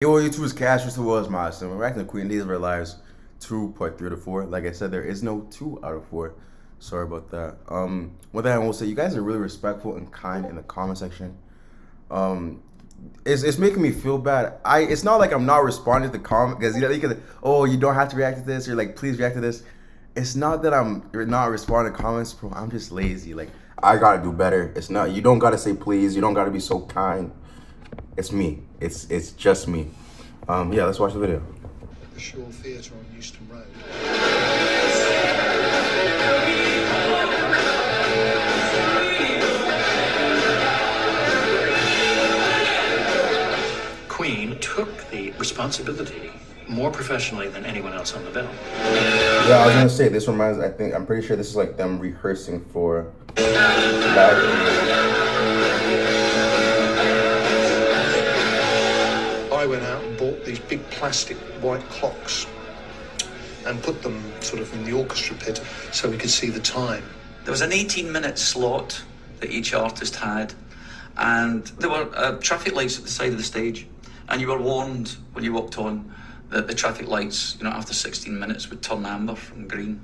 Yo, YouTube's Cash was Miles. We're back to the Queen Days of Our Lives 2, part 3 to 4. Like I said, there is no 2 out of 4. Sorry about that. One thing I will say, you guys are really respectful and kind in the comment section. It's making me feel bad. It's not like I'm not responding to the comment because you can, oh, you don't have to react to this, or like please react to this. It's not that you're not responding to comments, bro. I'm just lazy. Like I gotta do better. It's not. You don't gotta say please. You don't gotta be so kind. It's me. It's just me. Yeah, let's watch the video. The Shaw Theatre on Euston Road. Queen took the responsibility more professionally than anyone else on the bill. Yeah, I was gonna say, this reminds, I'm pretty sure this is like them rehearsing for I went out and bought these big plastic white clocks and put them sort of in the orchestra pit so we could see the time. There was an 18-minute slot that each artist had, and there were traffic lights at the side of the stage, and you were warned when you walked on that the traffic lights, after 16 minutes would turn amber from green.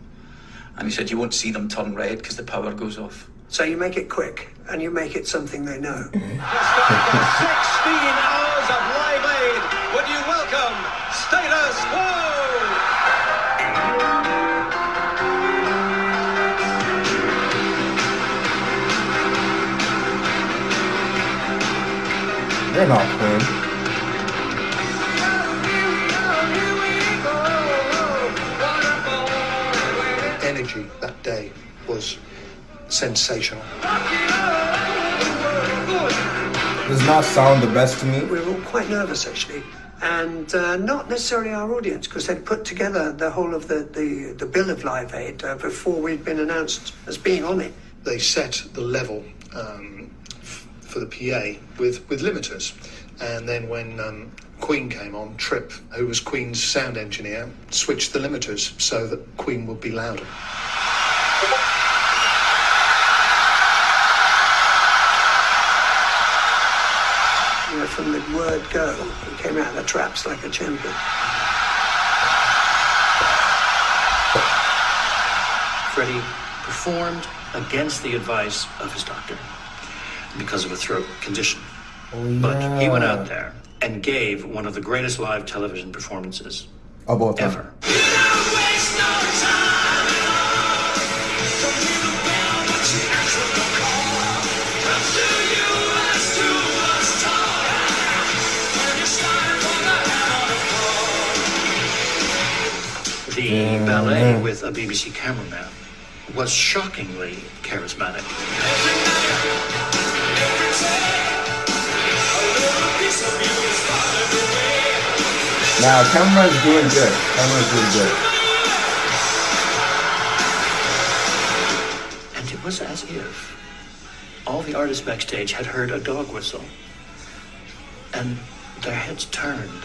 And he said you won't see them turn red because the power goes off. So you make it quick, and you make it something they know. Just after 16 hours of Live Aid, would you welcome Status Quo? They're not Queen. Energy that day was sensational. Does not sound the best to me. We were all quite nervous, actually, and not necessarily our audience, because they'd put together the whole of the bill of Live Aid before we'd been announced as being on it. They set the level for the PA with limiters, and then when Queen came on, Tripp, who was Queen's sound engineer, switched the limiters so that Queen would be louder. From the word go, he came out of the traps like a champion. Freddie performed against the advice of his doctor because of a throat condition. Oh, yeah. But he went out there and gave one of the greatest live television performances of all time. ever. The ballet with a BBC cameraman was shockingly charismatic. Now, camera's doing good. Camera's doing good. And it was as if all the artists backstage had heard a dog whistle, and their heads turned,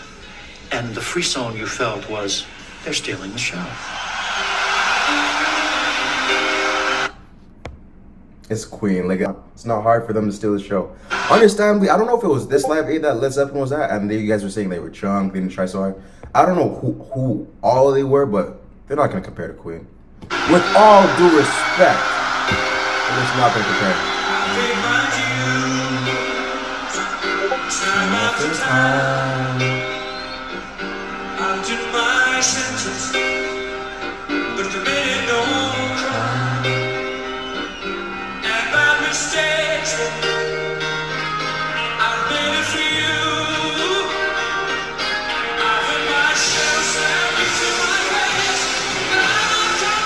and the frisson you felt was, they're stealing the show. It's Queen. Like, it's not hard for them to steal the show. Understandably, I don't know if it was this Live Aid that Led Zeppelin was at, and you guys were saying they were drunk, they didn't try so hard. I don't know who all they were, but they're not going to compare to Queen. With all due respect, they're just not going to compare. Time after time. Sentence, but the minute don't cry. And by mistakes, I've made it for you. I've hurt myself, slammed into my face, but I'm not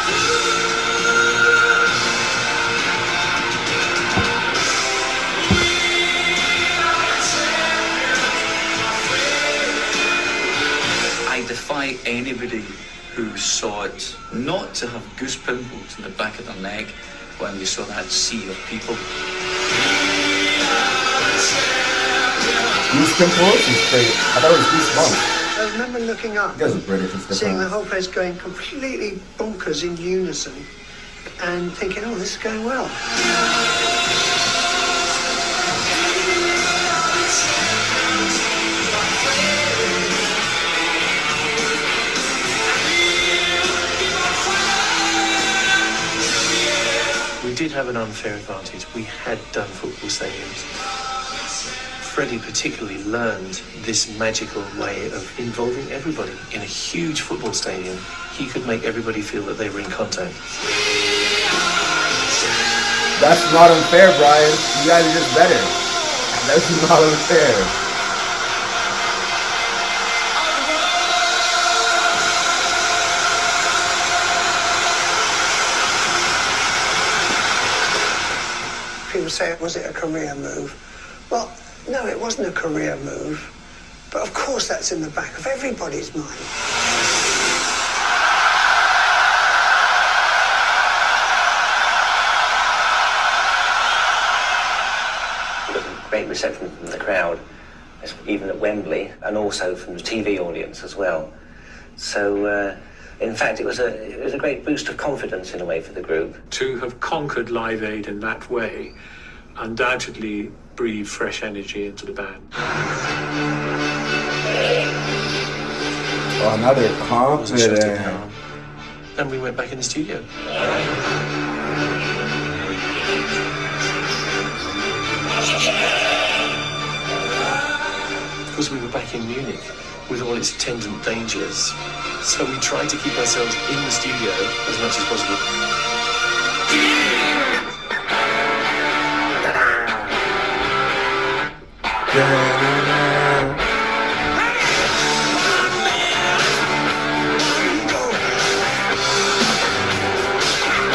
I defy anybody who saw it not to have goose pimples in the back of their neck when they saw that sea of people. Goose pimples is great. I thought it was Goosebumps. I remember looking up, You guys are British, it's seeing the different. whole place going completely bonkers in unison, and thinking, oh, this is going well. have an unfair advantage. We had done football stadiums. Freddie particularly learned this magical way of involving everybody. In a huge football stadium, he could make everybody feel that they were in contact. That's not unfair, Brian. You guys are just better. That's not unfair. People say, was it a career move? Well, no, it wasn't a career move. But of course that's in the back of everybody's mind. Great reception from the crowd, even at Wembley, and also from the TV audience as well. So, in fact, it was a great boost of confidence in a way for the group. To have conquered Live Aid in that way undoubtedly breathed fresh energy into the band. Oh, now they're confident. And we went back in the studio. Because we were back in Munich with all its attendant dangers. So we tried to keep ourselves in the studio as much as possible.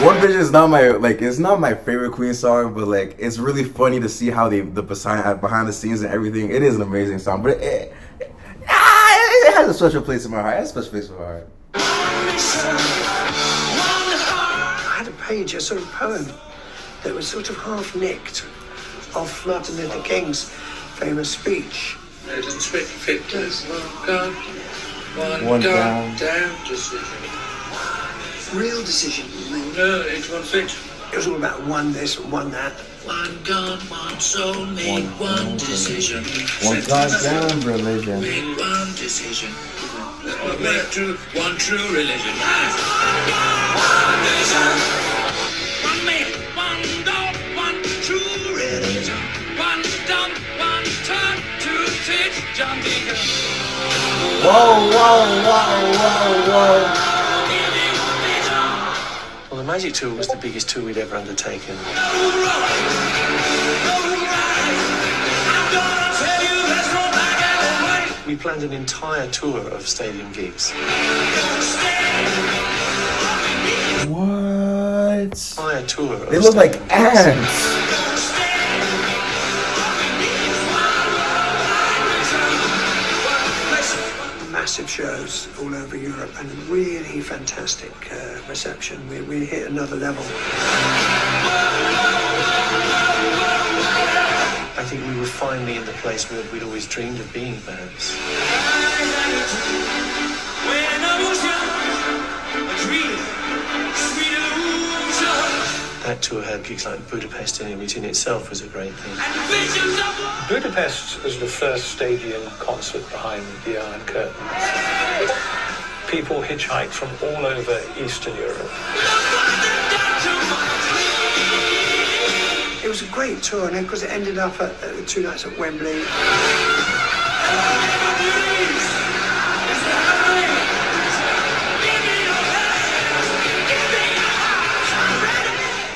One Vision is not my it's not my favorite Queen song, but like it's really funny to see how they behind the scenes and everything. It is an amazing song, but it has a special place in my heart. It has a special place in my heart. I had a page, a sort of poem that was sort of half nicked off Martin Luther King's famous speech. One down decision. Real decision. No, it's one fit. It was all about one this and one that. One God, one soul, make one decision. One goddamn religion. Make one decision. Make one true religion. One nation. One make one God, one true religion. One done, one turn to teach John Deacon. Whoa, whoa, whoa, whoa, whoa. Well, the Magic Tour was the biggest tour we'd ever undertaken. We planned an entire tour of stadium gigs. What? Entire tour of They look like stadium ants. Massive shows all over Europe and really fantastic reception. We hit another level. I think we were finally in the place where we'd always dreamed of being, perhaps. When I was young, a dream, sweet illusion. That tour had gigs like Budapest in it, which in itself was a great thing. And visions of Budapest was the first stadium concert behind the Iron Curtain. People hitchhiked from all over Eastern Europe. It was a great tour, and because it ended up at 2 nights at Wembley.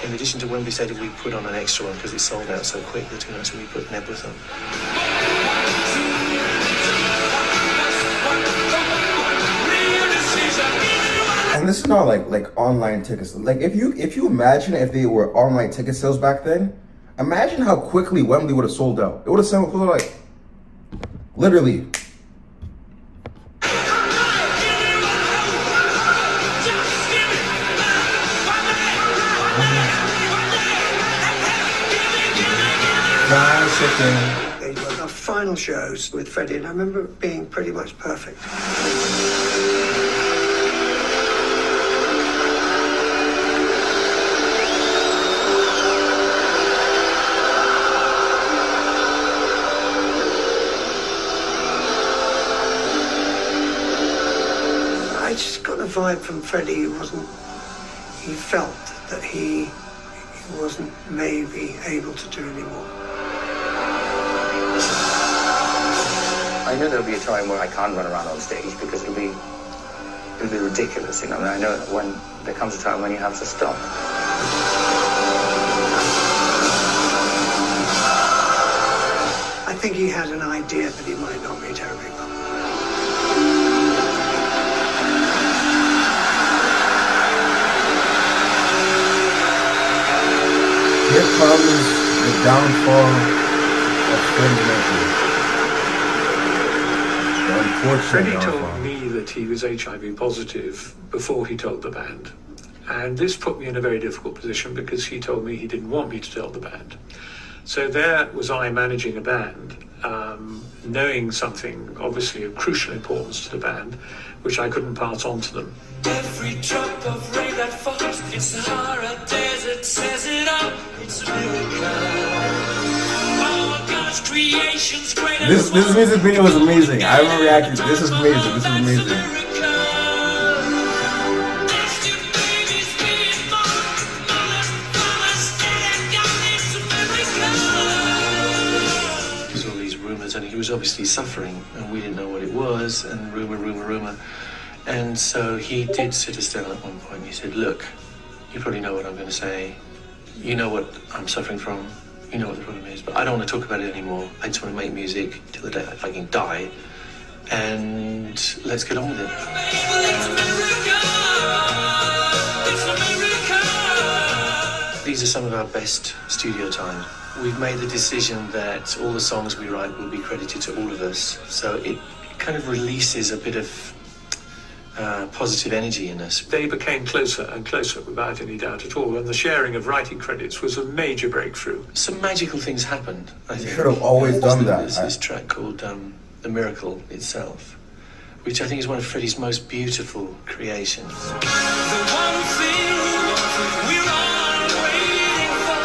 In addition to Wembley Stadium, we put on an extra one because it sold out so quick, the 2 nights, and we put Nebworth on. And this is not like online tickets. Like if you imagine if they were online ticket sales back then, imagine how quickly Wembley would have sold out. It would have sold like literally. They were our final shows with Freddie, and I remember it being pretty much perfect. I just got a vibe from Freddie. He felt that he he wasn't maybe able to do anymore. I know there'll be a time where I can't run around on stage because it'll be ridiculous, you know. And I know that when there comes a time when you have to stop. I think he had an idea that he might not be terribly well. Here comes the downfall of Freddie Mercury. Freddie told me that he was HIV positive before he told the band. And this put me in a very difficult position because he told me he didn't want me to tell the band. So there was I managing a band, knowing something obviously of crucial importance to the band, which I couldn't pass on to them. Every drop of rain that falls in Sahara Desert says it all. It's a miracle. All God's creation's greater. This music video was amazing. I remember reacting. This is amazing. This is amazing. And he was obviously suffering, and we didn't know what it was, and rumour. And so he did sit us down at one point, and he said, look, you probably know what I'm going to say. You know what I'm suffering from. You know what the problem is, but I don't want to talk about it anymore. I just want to make music till the day I fucking die, and let's get on with it. These are some of our best studio times. We've made the decision that all the songs we write will be credited to all of us, so it kind of releases a bit of positive energy in us. They became closer and closer without any doubt at all, and the sharing of writing credits was a major breakthrough. Some magical things happened, I think. You should have always done that. There's this track called The Miracle Itself, which I think is one of Freddie's most beautiful creations. The one thing we're all waiting for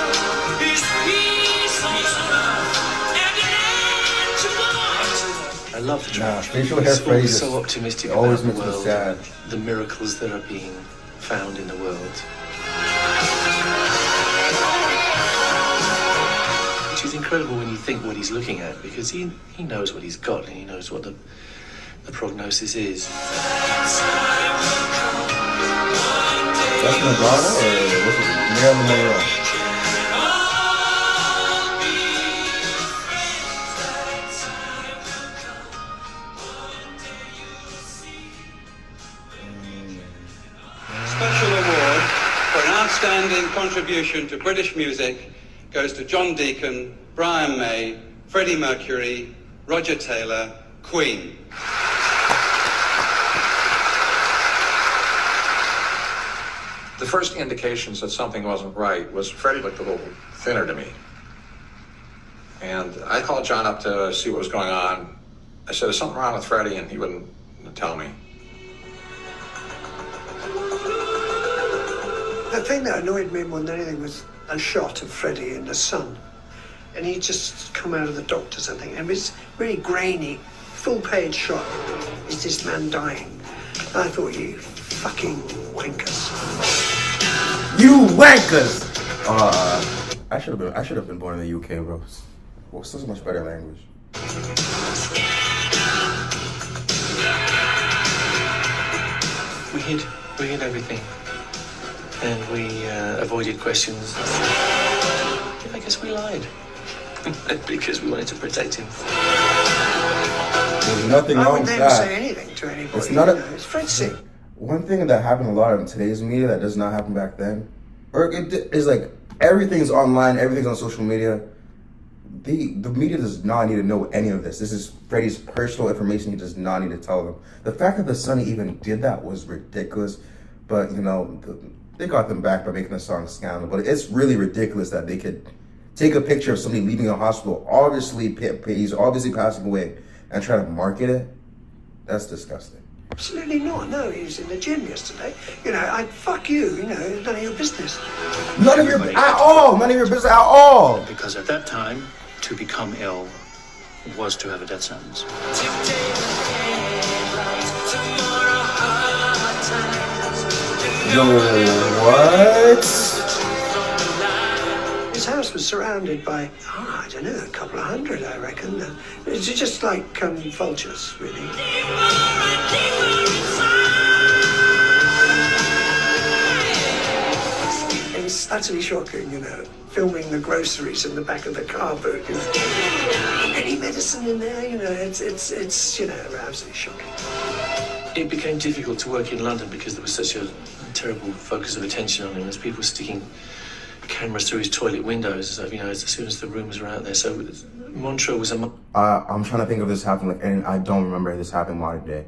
is peace on earth and an end to war. I love the track. Facial hair Freddie is so optimistic always about makes the me world, sad. the miracles that are being found in the world. Which is incredible when you think what he's looking at, because he knows what he's got and he knows what the prognosis is. That's Madonna or what's it? Marilyn Monroe? Special award for an outstanding contribution to British music goes to John Deacon, Brian May, Freddie Mercury, Roger Taylor, Queen. The first indications that something wasn't right was Freddie looked a little thinner to me. And I called John up to see what was going on. I said, is something wrong with Freddie? And he wouldn't tell me. The thing that annoyed me more than anything was a shot of Freddie in the sun. And he'd just come out of the doctor's, I think, and it was really grainy, full-page shot. Is this man dying? And I thought, you fucking wankers. You wankers! I should have been born in the UK, bro. Well, such a much better language. We hid everything, and we avoided questions. I guess we lied because we wanted to protect him. There's nothing wrong with that. I would never say anything to anybody. It's not it's Fred sick. One thing that happened a lot in today's media that does not happen back then, or it is like everything's online, everything's on social media. The media does not need to know any of this. This is Freddie's personal information. He does not need to tell them. The fact that the Sun even did that was ridiculous. But, you know, they got them back by making the song Scandal. But it's really ridiculous that they could take a picture of somebody leaving a hospital, obviously he's obviously passing away, and try to market it. That's disgusting. Absolutely not. No, he was in the gym yesterday. You know, I'd fuck you. You know, it's none of your business. None of your at all. None of your business at all. Because at that time, to become ill was to have a death sentence. Yo, what? was surrounded by, I don't know, a couple of hundred, I reckon. It's just like vultures, really. It was utterly shocking, you know, filming the groceries in the back of the car boot. Any medicine in there, you know, it's you know, absolutely shocking. It became difficult to work in London because there was such a terrible focus of attention on him. There's people sticking cameras through his toilet windows, you know, as soon as the rumours were out there. So Montreux was a... I'm trying to think of this happening, and I don't remember this happening modern day.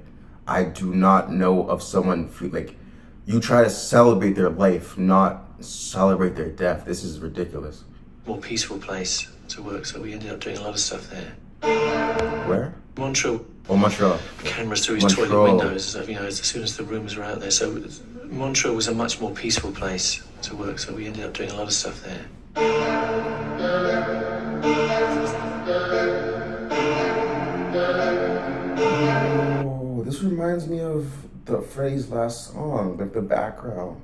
I do not know of someone, like, you try to celebrate their life, not celebrate their death. This is ridiculous. More peaceful place to work, so we ended up doing a lot of stuff there. Where? Montreux. Oh, Montreal. Cameras through his toilet windows, you know, as soon as the rumours were out there. So Montreux was a much more peaceful place to work, so we ended up doing a lot of stuff there. Oh, this reminds me of Freddie's last song, like the background.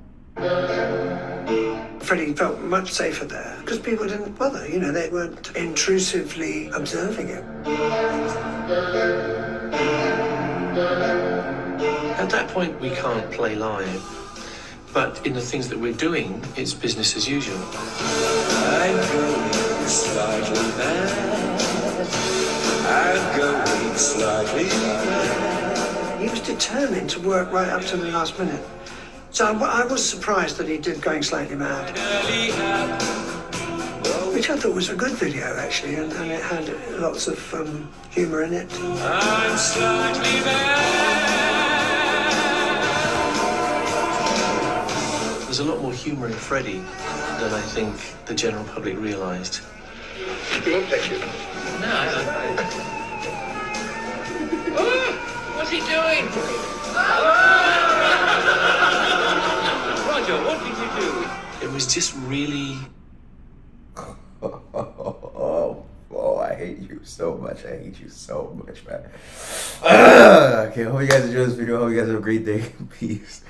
Freddie felt much safer there because people didn't bother, you know, they weren't intrusively observing him. At that point, we can't play live, but in the things that we're doing, it's business as usual. I'm going slightly mad. I'm going slightly mad. He was determined to work right up to the last minute. So I was surprised that he did Going Slightly Mad, which I thought was a good video, actually, and it had lots of humour in it. I'm slightly mad. There's a lot more humour in Freddie than I think the general public realised. You won't take it. No, I don't. Oh, what's he doing? Roger, what did you do? It was just really... Oh, I hate you so much. I hate you so much, man. Okay, hope you guys enjoyed this video. Hope you guys have a great day. Peace.